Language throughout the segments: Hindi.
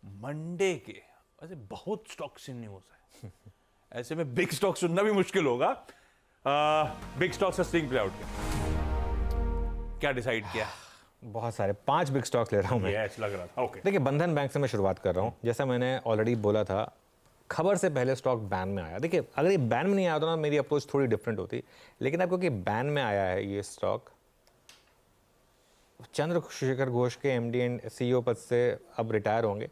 मंडे के ऐसे बहुत स्टॉक्स इन न्यूज है, ऐसे में बिग स्टॉक सुनना भी मुश्किल होगा। बिग स्टॉक्स का स्विंग प्ले आउट क्या डिसाइड किया? बहुत सारे 5 बिग स्टॉक्स ले रहा हूं मैं। यस, लग रहा था। ओके, देखिए, बंधन बैंक से मैं शुरुआत कर रहा हूं। जैसा मैंने ऑलरेडी बोला था, खबर से पहले स्टॉक बैन में आया। देखिए, अगर ये बैन में नहीं आया तो ना मेरी अप्रोच थोड़ी डिफरेंट होती, लेकिन अब क्योंकि बैन में आया है ये स्टॉक, चंद्रशेखर घोष के एमडी एंड सीईओ पद से अब रिटायर होंगे।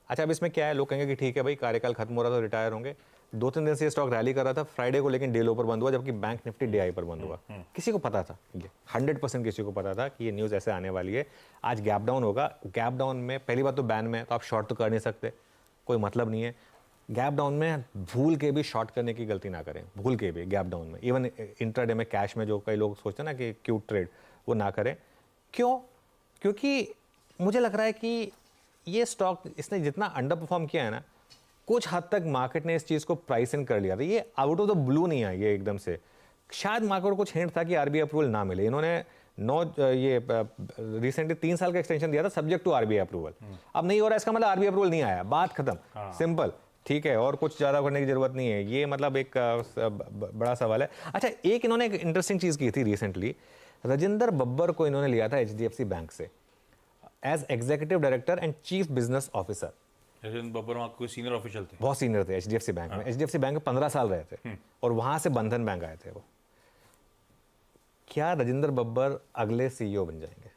अच्छा, अब इसमें क्या है, लोग कहेंगे कि ठीक है भाई, कार्यकाल खत्म हो रहा था तो रिटायर होंगे। 2-3 दिन से ये स्टॉक रैली कर रहा था, फ्राइडे को लेकिन डे लो पर बंद हुआ, जबकि बैंक निफ्टी डे हाई पर बंद हुआ। किसी को पता था, ये 100% किसी को पता था कि ये न्यूज़ ऐसे आने वाली है। आज गैप डाउन होगा। गैप डाउन में पहली बात तो बैन में, तो आप शॉर्ट तो कर नहीं सकते, कोई मतलब नहीं है। गैप डाउन में भूल के भी शॉर्ट करने की गलती ना करें, भूल के भी गैप डाउन में, इवन इंट्राडे में कैश में जो कई लोग सोचते हैं ना कि क्यूट ट्रेड, वो ना करें। क्यों? क्योंकि मुझे लग रहा है कि ये स्टॉक इसने जितना अंडर परफॉर्म किया है ना, कुछ हद तक मार्केट ने इस चीज़ को प्राइस इन कर लिया था। ये आउट ऑफ द ब्लू नहीं है ये एकदम से। शायद मार्केट को कुछ हिंट था कि आरबीआई अप्रूवल ना मिले। इन्होंने रिसेंटली 3 साल का एक्सटेंशन दिया था सब्जेक्ट टू आरबीआई अप्रूवल। अब नहीं हो रहा, इसका मतलब आरबीआई अप्रूवल नहीं आया, बात खत्म, सिंपल, ठीक है। और कुछ ज़्यादा करने की जरूरत नहीं है, ये मतलब एक बड़ा सवाल है। अच्छा, एक इन्होंने एक इंटरेस्टिंग चीज़ की थी रिसेंटली, राजेंद्र बब्बर को इन्होंने लिया था एचडीएफसी बैंक से as executive director and chief business officer. Rajendra Babbar वहाँ कोई सीनियर ऑफिशियल थे? बहुत सीनियर थे एचडीएफसी बैंक में। एचडीएफसी बैंक में 15 साल रहे थे और वहां से बंधन बैंक आए थे वो। क्या राजेंद्र बब्बर अगले सीईओ बन जाएंगे?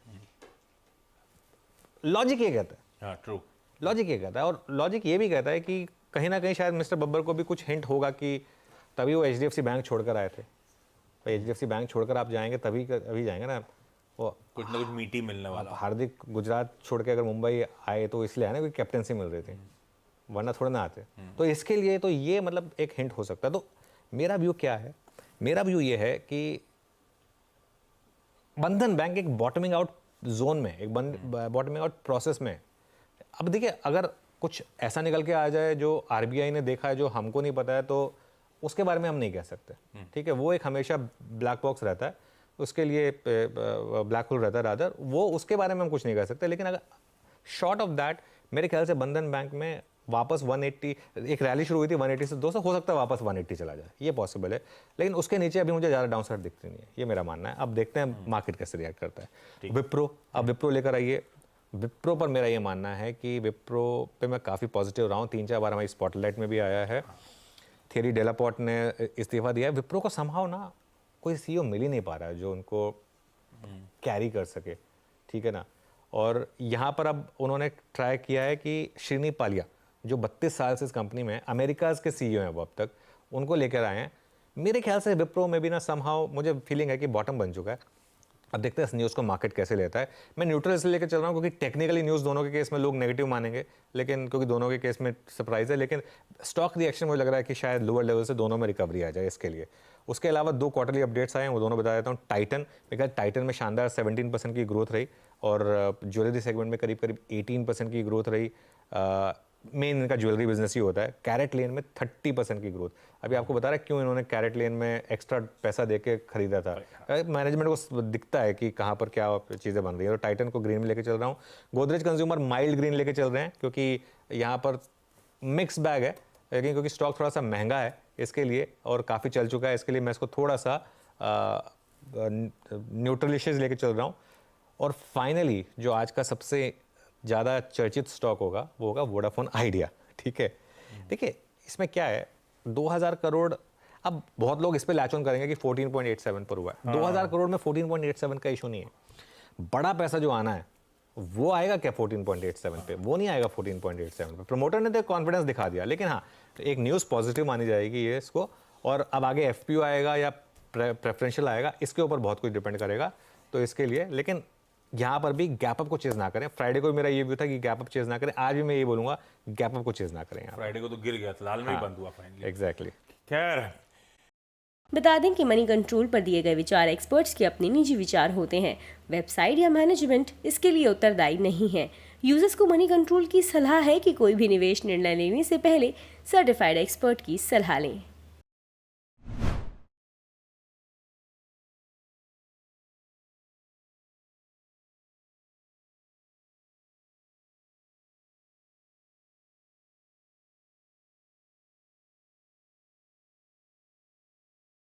लॉजिक ये कहता है। हाँ, ट्रू। लॉजिक ये कहता है, और लॉजिक ये भी कहता है कि कहीं ना कहीं शायद मिस्टर बब्बर को भी कुछ हिंट होगा कि तभी वो एचडीएफसी बैंक छोड़कर आए थे। एचडीएफसी बैंक छोड़कर आप जाएंगे तभी अभी जाएंगे ना, वो कुछ ना कुछ मीठी मिलने वाला। हार्दिक गुजरात छोड़ के अगर मुंबई आए तो इसलिए आए ना, कोई कैप्टनसी मिल रही थी, वरना थोड़ा ना आते। तो इसके लिए तो ये मतलब एक हिंट हो सकता है। तो मेरा व्यू क्या है? मेरा व्यू ये है कि बंधन बैंक एक बॉटमिंग आउट जोन में, एक बॉटमिंग आउट प्रोसेस में। अब देखिए, अगर कुछ ऐसा निकल के आ जाए जो आरबीआई ने देखा है, जो हमको नहीं पता है, तो उसके बारे में हम नहीं कह सकते, ठीक है। वो एक हमेशा ब्लैक बॉक्स रहता है, उसके लिए ब्लैक होल रहता है रादर, वो उसके बारे में हम कुछ नहीं कह सकते। लेकिन अगर शॉर्ट ऑफ दैट, मेरे ख्याल से बंधन बैंक में वापस 180, एक रैली शुरू हुई थी 180 से 200, हो सकता है वापस 180 चला जाए, ये पॉसिबल है। लेकिन उसके नीचे अभी मुझे ज़्यादा डाउनसाइड दिखती नहीं है, ये मेरा मानना है। अब देखते हैं मार्केट कैसे रिएक्ट करता है। विप्रो, अब विप्रो लेकर आइए। विप्रो पर मेरा ये मानना है कि विप्रो पे मैं काफ़ी पॉजिटिव रहा हूँ। 3-4 बार हमारी स्पॉटलाइट में भी आया है। थेरी डेलापोर्ट ने इस्तीफा दिया है। विप्रो को संभाव ना कोई सीईओ मिल ही नहीं पा रहा है जो उनको कैरी कर सके, ठीक है ना। और यहाँ पर अब उन्होंने ट्राई किया है कि श्रीनी पालिया, जो 32 साल से इस कंपनी में, अमेरिकाज के सीईओ हैं वो अब तक, उनको लेकर आए हैं। मेरे ख्याल से विप्रो में भी ना समहाउ मुझे फीलिंग है कि बॉटम बन चुका है। अब देखते हैं इस न्यूज़ को मार्केट कैसे लेता है। मैं न्यूट्रल इसलिए लेकर चल रहा हूँ क्योंकि टेक्निकली न्यूज़ दोनों के केस में लोग नेगेटिव मानेंगे, लेकिन क्योंकि दोनों के केस में सरप्राइज है। लेकिन स्टॉक रिएक्शन मुझे लग रहा है कि शायद लोअर लेवल से दोनों में रिकवरी आ जाए इसके लिए। उसके अलावा 2 क्वार्टरली अपडेट्स आए हैं, वो दोनों बता देता हूँ। टाइटन, बिकॉज टाइटन में शानदार 17% की ग्रोथ रही, और ज्वेलरी सेगमेंट में करीब 18% की ग्रोथ रही। मेन इनका ज्वेलरी बिजनेस ही होता है। कैरेट लेन में 30% की ग्रोथ। अभी आपको बता रहा है क्यों इन्होंने कैरेट लेन में एक्स्ट्रा पैसा देके खरीदा था। मैनेजमेंट को दिखता है कि कहाँ पर क्या चीज़ें बन रही है। और टाइटन को ग्रीन में लेके चल रहा हूँ। गोदरेज कंज्यूमर माइल्ड ग्रीन लेके चल रहे हैं, क्योंकि यहाँ पर मिक्स बैग है, लेकिन क्योंकि स्टॉक थोड़ा सा महंगा है इसके लिए और काफ़ी चल चुका है, इसके लिए मैं इसको थोड़ा सा न्यूट्रलिशियस लेके चल रहा हूँ। और फाइनली जो आज का सबसे ज़्यादा चर्चित स्टॉक होगा वो होगा वोडाफोन आइडिया, ठीक है। देखिए, इसमें क्या है, 2000 करोड़, अब बहुत लोग इस पे लैच ऑन करेंगे कि 14.87 पर हुआ है। 2000 करोड़ में 14.87 का इशू नहीं है। बड़ा पैसा जो आना है वो आएगा क्या 14.87 पे? वो नहीं आएगा 14.87 पे। प्रमोटर ने तो कॉन्फिडेंस दिखा दिया, लेकिन हाँ, एक न्यूज़ पॉजिटिव मानी जाएगी ये इसको। और अब आगे एफपीओ आएगा या प्रेफरेंशियल आएगा, इसके ऊपर बहुत कुछ डिपेंड करेगा। तो इसके लिए, लेकिन यहाँ पर भी गैप अप को चेज ना करें। फ्राइडे को मेरा ये व्यू था कि गैप अप चेज ना करें, आज भी मैं ये बोलूंगा गैप अप को चेज ना करें। फ्राइडे को तो गिर गया था, लाल में ही बंद हुआ फाइनली। एग्जैक्टली। खैर, बता दें कि मनी कंट्रोल पर दिए गए विचार एक्सपर्ट्स के अपने निजी विचार होते हैं। वेबसाइट या मैनेजमेंट इसके लिए उत्तरदायी नहीं है। यूजर्स को मनी कंट्रोल की सलाह है कि कोई भी निवेश निर्णय लेने से पहले सर्टिफाइड एक्सपर्ट की सलाह लें।